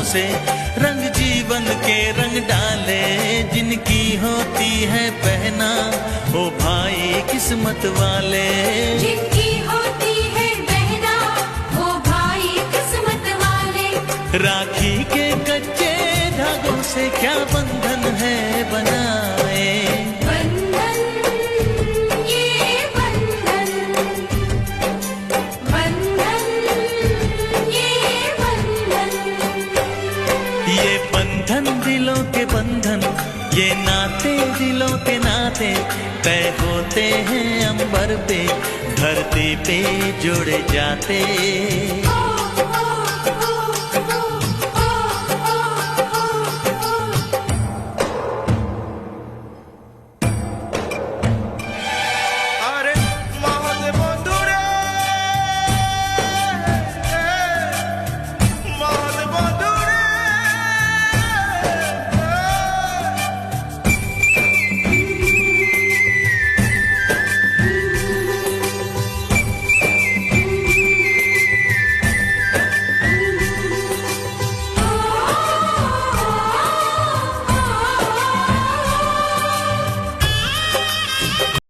से रंग जीवन के रंग डाले, जिनकी होती है पहना ओ भाई किस्मत वाले। जिनकी होती है बहना ओ भाई किस्मत वाले। राखी के कच्चे धागों से क्या बंधन है बनाए, बंधन ये बंधन, बंधन ये बंधन। ये बंधन दिलों के बंधन, ये नाते दिलों के नाते तय होते हैं अंबर पे, धरती पे जोड़े जाते।